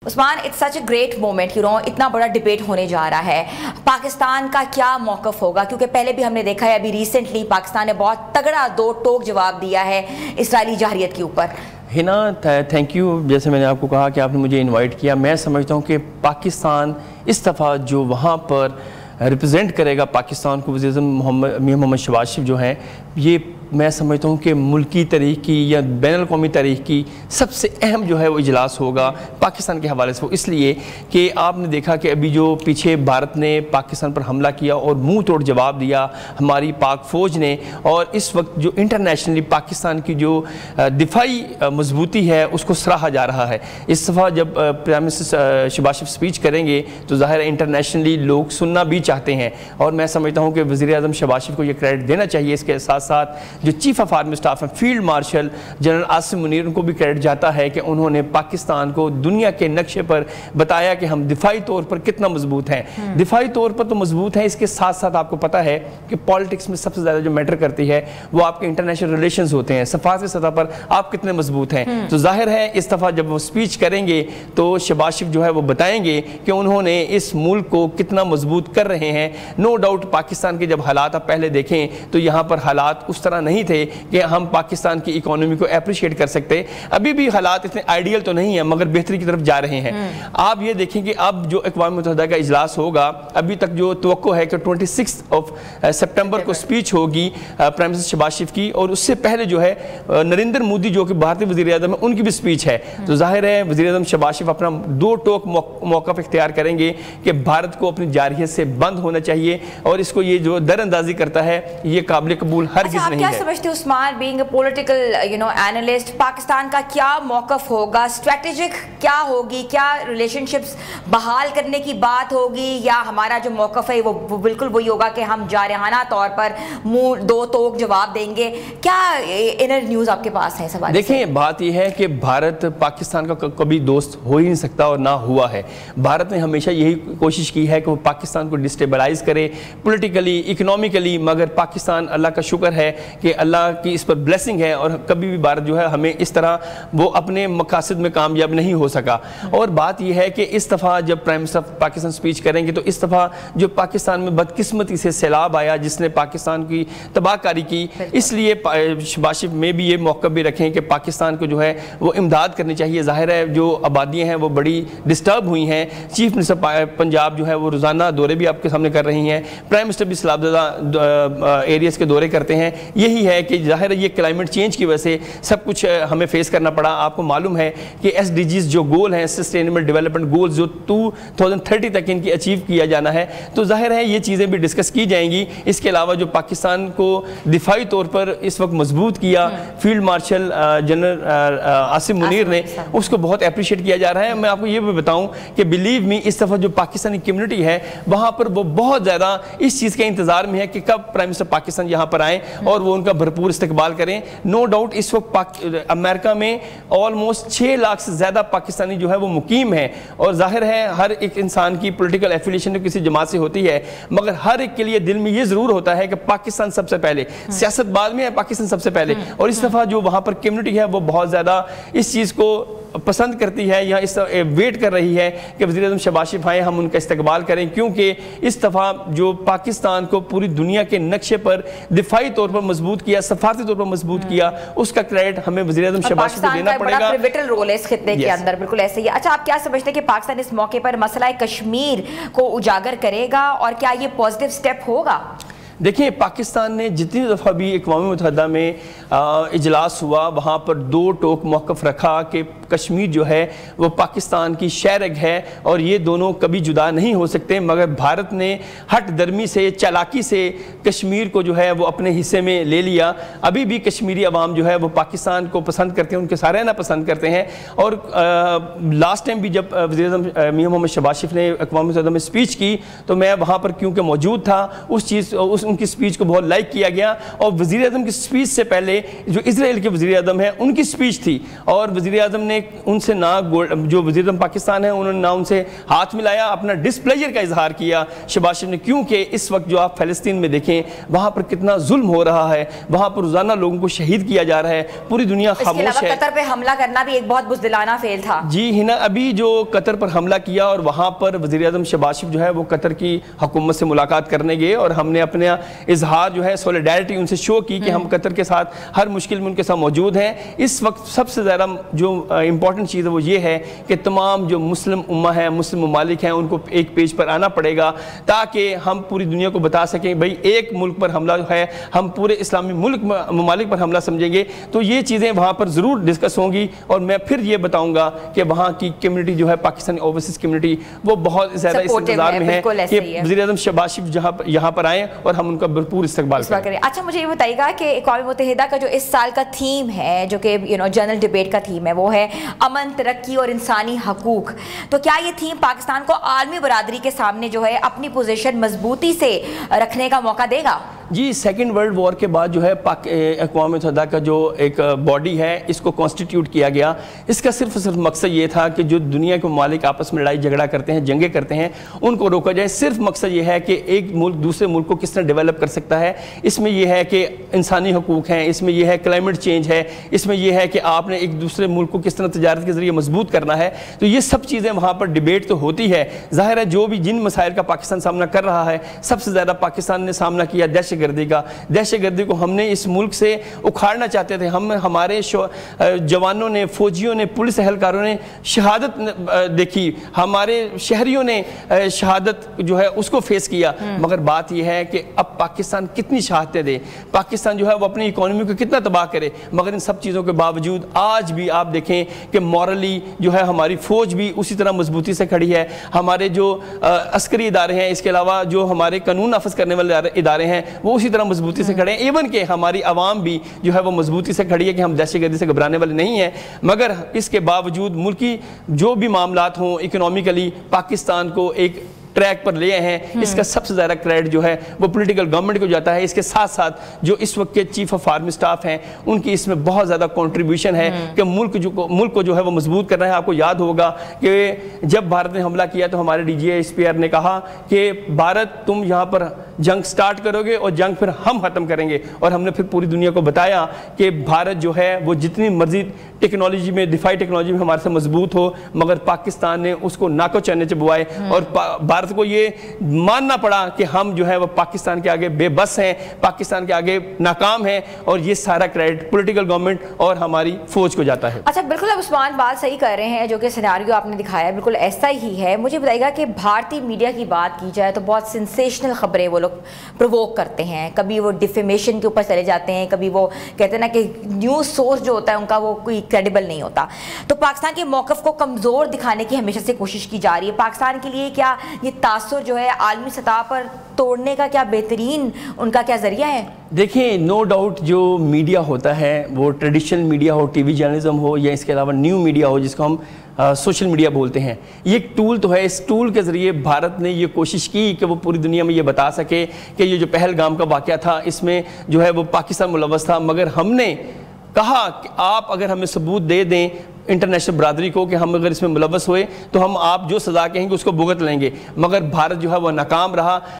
Usman it's such a great moment اتنا بڑا debate ہونے جا رہا ہے، پاکستان کا کیا موقف ہوگا؟ کیونکہ پہلے بھی ہم نے دیکھا ہے، ابھی ریسنٹلی پاکستان نے بہت تگڑا دو ٹوک جواب دیا ہے اسرائیلی جارحیت کے اوپر۔ ہنا تھینک یو، جیسے میں نے آپ کو کہا کہ آپ نے مجھے انوائٹ کیا، میں سمجھتا ہوں کہ پاکستان اس دفعہ جو وہاں پر ریپرزینٹ کرے گا پاکستان کو، وزیر اعظم میاں محمد شہباز شریف جو ہیں، یہ میں سمجھتا ہوں کہ ملکی تاریخ کی یا بین الاقوامی تاریخ کی سب سے اہم جو ہے وہ اجلاس ہوگا پاکستان کے حوالے سے۔ وہ اس لیے کہ آپ نے دیکھا کہ ابھی جو پیچھے بھارت نے پاکستان پر حملہ کیا اور منہ توڑ جواب دیا ہماری پاک فوج نے، اور اس وقت جو انٹرنیشنلی پاکستان کی جو دفاعی مضبوطی ہے اس کو سراہا جا رہا ہے۔ اس دفعہ جب پرائم منسٹر شہباز شریف اسپیچ کریں گے تو ظاہر ہے انٹرنیشنلی لوگ سننا بھی چاہتے ہیں، اور میں سمجھتا ہوں کہ وزیر اعظم شہباز شریف کو یہ کریڈٹ دینا چاہیے۔ اس کے ساتھ ساتھ جو چیف آف آرمی اسٹاف ہیں field marshal general Asim Munir, ان کو بھی کریڈٹ جاتا ہے کہ انہوں نے پاکستان کو دنیا کے نقشے پر بتایا کہ ہم دفاعی طور پر کتنا مضبوط ہیں۔ دفاعی طور پر تو مضبوط ہیں، اس کے ساتھ ساتھ آپ کو پتا ہے کہ پالیٹکس میں سب سے زیادہ جو میٹر کرتی ہے وہ آپ کے انٹرنیشنل ریلیشنز ہوتے ہیں، سفارتی سطح پر آپ کتنے مضبوط ہیں۔ تو ظاہر ہے اس دفعہ جب وہ اسپیچ کریں گے تو شہباز شریف جو ہے وہ بتائیں گے کہ انہوں نے اس ملک کو کتنا مضبوط کر رہے ہیں۔ نو ڈاؤٹ پاکستان کے جب حالات آپ پہلے دیکھیں تو یہاں پر حالات اس طرح نہیں تھے کہ ہم پاکستان کی اکانومی کو اپریشیٹ کر سکتے، ابھی بھی حالات اتنے آئیڈیل تو نہیں ہیں مگر بہتری کی طرف جا رہے ہیں۔ آپ یہ دیکھیں کہ اب جو اقوام متحدہ کا اجلاس ہوگا، ابھی تک جو توقع ہے کہ 26 سپٹمبر کو اسپیچ ہوگی پرائم منسٹر شہباز شریف کی، اور اس سے پہلے جو ہے نریندر مودی جو کہ بھارتی وزیر اعظم ہیں ان کی بھی اسپیچ ہے۔ تو ظاہر ہے وزیر اعظم شہباز شریف اپنا دو ٹوک موقف اختیار کریں گے کہ بھارت کو اپنی جارحیت سے بند ہونا چاہیے، اور اس کو یہ جو در اندازی کرتا ہے یہ قابل قبول ہرگز نہیں ہے۔ آپ کیا سمجھتے ہیں Usman, being a political analyst, Pakistan کا کیا موقف ہوگا؟ اسٹریٹجک کیا ہوگی؟ کیا ریلیشن شپس بحال کرنے کی بات ہوگی، یا ہمارا جو موقف ہے وہ بالکل وہی ہوگا کہ ہم جارحانہ طور پر منہ دو توک جواب دیں گے؟ کیا انر نیوز آپ کے پاس ہے؟ سوال دیکھیں، بات یہ ہے کہ بھارت پاکستان کا کبھی دوست ہو ہی نہیں سکتا اور نہ ہوا ہے۔ بھارت نے ہمیشہ یہی کوشش کی ہے کہ وہ پاکستان کو ڈسٹیبلائز کرے پولیٹیکلی، اکنومیکلی، مگر پاکستان اللہ کا شکر ہے کہ اللہ کی اس پر بلیسنگ ہے، اور کبھی بھی بھارت جو ہے ہمیں اس طرح وہ اپنے مقاصد میں کامیاب نہیں ہو سکا۔ اور بات یہ ہے کہ اس دفعہ جب پرائم منسٹر پاکستان سپیچ کریں گے تو اس دفعہ جو پاکستان میں بدقسمتی سے سیلاب آیا جس نے پاکستان کی تباہ کاری کی، اس لیے شہباز شریف میں بھی یہ موقع بھی رکھیں کہ پاکستان کو جو ہے وہ امداد کرنی چاہیے۔ ظاہر ہے جو آبادیاں ہیں وہ بڑی ڈسٹرب ہوئی ہیں، چیف منسٹر پنجاب جو ہے وہ روزانہ دورے بھی آپ کے سامنے کر رہی ہیں، پرائم منسٹر بھی سیلاب زدہ ایریاز کے دورے کرتے ہیں۔ یہی ہے کہ ظاہر ہے یہ کلائمیٹ چینج کی وجہ سے سب کچھ ہمیں فیس کرنا پڑا۔ آپ کو معلوم ہے کہ SDGs جو گول ہیں، سسٹینیبل ڈیولپمنٹ گولز، جو 2030 تک ان کی اچیو کیا جانا ہے، تو ظاہر ہے یہ چیزیں بھی ڈسکس کی جائیں گی۔ اس کے علاوہ جو پاکستان کو دفاعی طور پر اس وقت مضبوط کیا field marshal general Asim Munir نے، اس کو بہت اپریشیٹ کیا جا رہا ہے۔ میں آپ کو یہ بھی بتاؤں کہ بلیو می اس دفعہ جو پاکستانی کمیونٹی ہے وہاں پر وہ بہت زیادہ اس چیز کے انتظار میں ہے کہ کب پرائم منسٹر پاکستان یہاں پر آئیں اور وہ ان کا بھرپور استقبال کریں۔ نو ڈاؤٹ اس وقت امریکہ میں آلموسٹ 6 لاکھ سے زیادہ پاکستانی جو ہے وہ مقیم ہیں، اور ظاہر ہے ہر ایک انسان کی پولیٹیکل ایفیلیشن کسی جماعت سے ہوتی ہے، مگر ہر ایک کے لیے دل میں یہ ضرور ہوتا ہے کہ پاکستان سب سے پہلے، سیاست بعد میں ہے، پاکستان سب سے پہلے۔ اور اس دفعہ جو وہاں پر کمیونٹی ہے وہ بہت زیادہ اس چیز کو پسند کرتی ہے، یا اس ویٹ کر رہی ہے کہ وزیر اعظم شہباز شریف آئیں، ہم ان کا استقبال کریں، کیونکہ اس دفعہ جو پاکستان کو پوری دنیا کے نقشے پر دفاعی طور پر مضبوط کیا، سفارتی طور پر مضبوط کیا، اس کا کریڈٹ ہمیں وزیر اعظم شہباز شریف کو دینا پڑے گا۔ پاکستان کا بڑا پیوٹل رول ہے اس خطے کے اندر، بالکل ایسے ہی۔ اچھا، آپ کیا سمجھتے ہیں کہ پاکستان اس موقع پر مسئلہ کشمیر کو اجاگر کرے گا، اور کیا یہ پازیٹیو سٹیپ ہوگا؟ دیکھیں، پاکستان نے جتنی دفعہ بھی اقوام متحدہ میں اجلاس ہوا وہاں پر دو ٹوک موقف رکھا کہ کشمیر جو ہے وہ پاکستان کی شہرگ ہے اور یہ دونوں کبھی جدا نہیں ہو سکتے، مگر بھارت نے ہٹ درمی سے، چالاکی سے کشمیر کو جو ہے وہ اپنے حصے میں لے لیا۔ ابھی بھی کشمیری عوام جو ہے وہ پاکستان کو پسند کرتے ہیں، ان کے سارے نہ پسند کرتے ہیں۔ اور لاسٹ ٹائم بھی جب وزیر اعظم میاں محمد شہباز شریف نے اقوام متحدہ میں اسپیچ کی تو میں وہاں پر کیونکہ موجود تھا، ان کی اسپیچ کو بہت لائک کیا گیا، اور وزیر اعظم کی اسپیچ سے پہلے جو اسرائیل کے وزیر اعظم ہیں ان کی اسپیچ تھی، اور وزیر اعظم نے نے ان سے نہ جو وزیر اعظم پاکستان ہے انہوں نے نہ ان سے ہاتھ ملایا، اپنا ڈسپلیجر کا اظہار کیا شہباز شریف نے، کیونکہ اس وقت جو آپ فلسطین میں دیکھیں وہاں پر کتنا ظلم ہو رہا ہے، وہاں پر روزانہ لوگوں کو شہید کیا جا رہا ہے، پوری دنیا خاموش ہے۔ قطر پہ حملہ کرنا بھی ایک بہت بزدلانہ فعل تھا۔ جی ہنا، ابھی جو قطر پر حملہ کیا اور وہاں پر وزیر اعظم شہباز شریف جو ہے وہ قطر کی حکومت سے ملاقات کرنے گئے، اور ہم نے اپنا اظہار جو ہے سولیڈیرٹی ان سے شو کی کہ ہم قطر کے ساتھ ہر مشکل میں ان کے ساتھ موجود ہیں۔ اس وقت سب سے زیادہ جو امپورٹنٹ چیز ہے وہ یہ ہے کہ تمام جو مسلم امہ ہیں، مسلم ممالک ہیں، ان کو ایک پیج پر آنا پڑے گا تاکہ ہم پوری دنیا کو بتا سکیں بھئی ایک ملک پر حملہ ہے، ہم پورے اسلامی ممالک پر حملہ سمجھیں گے۔ تو یہ چیزیں وہاں پر ضرور ڈسکس ہوں گی، اور میں پھر یہ بتاؤں گا کہ وہاں کی کمیونٹی جو ہے پاکستانی اوورسیز کمیونٹی وہ بہت زیادہ اس انتظار میں ہے کہ وزیر اعظم شہباز شریف یہاں پر آئیں اور ہم ان کا بھرپور استقبال کریں۔ اچھا مجھے یہ بتائیے گا کہ اقوام متحدہ کا جو اس سال کا تھیم ہے، جو کہ جنرل ڈیبیٹ کا تھیم ہے، وہ ہے امن، ترقی اور انسانی حقوق، تو کیا یہ تھیم پاکستان کو عالمی برادری کے سامنے جو ہے اپنی پوزیشن مضبوطی سے رکھنے کا موقع دے گا؟ جی، سیکنڈ ورلڈ وار کے بعد جو ہے اقوام متحدہ کا جو ایک باڈی ہے اس کو کانسٹیٹیوٹ کیا گیا، اس کا صرف مقصد یہ تھا کہ جو دنیا کے ممالک آپس میں لڑائی جھگڑا کرتے ہیں، جنگیں کرتے ہیں، ان کو روکا جائے۔ صرف مقصد یہ ہے کہ ایک ملک دوسرے ملک کو کس طرح ڈیولپ کر سکتا ہے۔ اس میں یہ ہے کہ انسانی حقوق ہیں، اس میں یہ ہے کلائمیٹ چینج ہے، اس میں یہ ہے کہ آپ نے ایک دوسرے ملک کو کس طرح تجارت کے ذریعے مضبوط کرنا ہے۔ تو یہ سب چیزیں وہاں پر ڈیبیٹ تو ہوتی ہے۔ ظاہر ہے جو بھی جن مسائل کا پاکستان سامنا کر رہا ہے، سب سے زیادہ پاکستان نے سامنا کیا دہشت گردی کا۔ دہشت گردی کو ہم نے اس ملک سے اکھاڑنا چاہتے تھے، ہمارے جوانوں نے، فوجیوں نے، پولیس اہلکاروں نے شہادت دیکھی، ہمارے شہریوں نے شہادت جو ہے اس کو فیس کیا، مگر بات یہ ہے کہ اب پاکستان کتنی شہادتیں دے، پاکستان جو ہے وہ اپنی اکانومی کو کتنا تباہ کرے، مگر ان سب چیزوں کے باوجود آج بھی آپ دیکھیں کہ مورلی جو ہے ہماری فوج بھی اسی طرح مضبوطی سے کھڑی ہے، ہمارے جو عسکری ادارے ہیں، اس کے علاوہ جو ہمارے قانون نافذ کرنے والے ادارے ہیں وہ اسی طرح مضبوطی سے کھڑے ہیں، ایون کہ ہماری عوام بھی جو ہے وہ مضبوطی سے کھڑی ہے کہ ہم دہشت گردی سے گھبرانے والے نہیں ہیں۔ مگر اس کے باوجود ملکی جو بھی معاملات ہوں، اکنومیکلی پاکستان کو ایک ٹریک پر لے ہیں، اس کا سب سے زیادہ کریڈٹ جو ہے وہ پولیٹیکل گورنمنٹ کو جاتا ہے۔ اس کے ساتھ ساتھ جو اس وقت کے چیف آف آرمی سٹاف ہیں ان کی اس میں بہت زیادہ کنٹریبیوشن ہے کہ ملک کو جو ہے وہ مضبوط کرنا ہے۔ آپ کو یاد ہوگا کہ جب بھارت نے حملہ کیا تو ہمارے D G S P R نے کہا کہ بھارت تم یہاں پر جنگ سٹارٹ کرو گے اور جنگ پھر ہم ختم کریں گے، اور ہم نے پھر پوری دنیا کو بتایا کہ بھارت جو ہے وہ جتنی مرضی ٹیکنالوجی میں، دفاعی ٹیکنالوجی میں ہمارے سے مضبوط ہو، مگر پاکستان نے اس کو ناکو چنے چبوائے، اور بھارت کو یہ ماننا پڑا کہ ہم جو ہے وہ پاکستان کے آگے بے بس ہیں، پاکستان کے آگے ناکام ہیں، اور یہ سارا کریڈٹ پولیٹیکل گورنمنٹ اور ہماری فوج کو جاتا ہے۔ اچھا بالکل اب عثمان بات صحیح کر رہے ہیں، جو کہ سیناریو آپ نے دکھایا ہے بالکل ایسا ہی ہے۔ مجھے بتائیے گا کہ بھارتی میڈیا کی بات کی جائے تو بہت سینسیشنل خبریں وہ لوگ پرووک کرتے ہیں، کبھی وہ ڈیفیمیشن کے اوپر چلے جاتے ہیں، کبھی وہ کہتے ہیں نا کہ نیوز سورس جو ہوتا ہے ان کا وہ کوئی کریڈیبل نہیں ہوتا۔ تو پاکستان کے موقف کو کمزور دکھانے کی ہمیشہ سے کوشش کی جا رہی ہے۔ پاکستان کے لیے کیا یہ تاثر جو ہے عالمی سطح پر توڑنے کا کیا بہترین ان کا کیا ذریعہ ہے؟ دیکھیں، نو ڈاؤٹ جو میڈیا ہوتا ہے وہ ٹریڈیشنل میڈیا ہو، ٹی وی جرنلزم ہو، یا اس کے علاوہ نیو میڈیا ہو جس کو ہم سوشل میڈیا بولتے ہیں، یہ ایک ٹول تو ہے۔ اس ٹول کے ذریعے بھارت نے یہ کوشش کی کہ وہ پوری دنیا میں یہ بتا سکے کہ یہ جو پہلگام کا واقعہ تھا اس میں جو ہے وہ پاکستان ملوث تھا، مگر ہم نے کہا کہ آپ اگر ہمیں ثبوت دے دیں انٹرنیشنل برادری کو کہ ہم اگر اس میں ملوث ہوئے تو ہم آپ جو سزا کہیں گے اس کو بھگت لیں گے، مگر بھارت جو ہے وہ ناکام رہا۔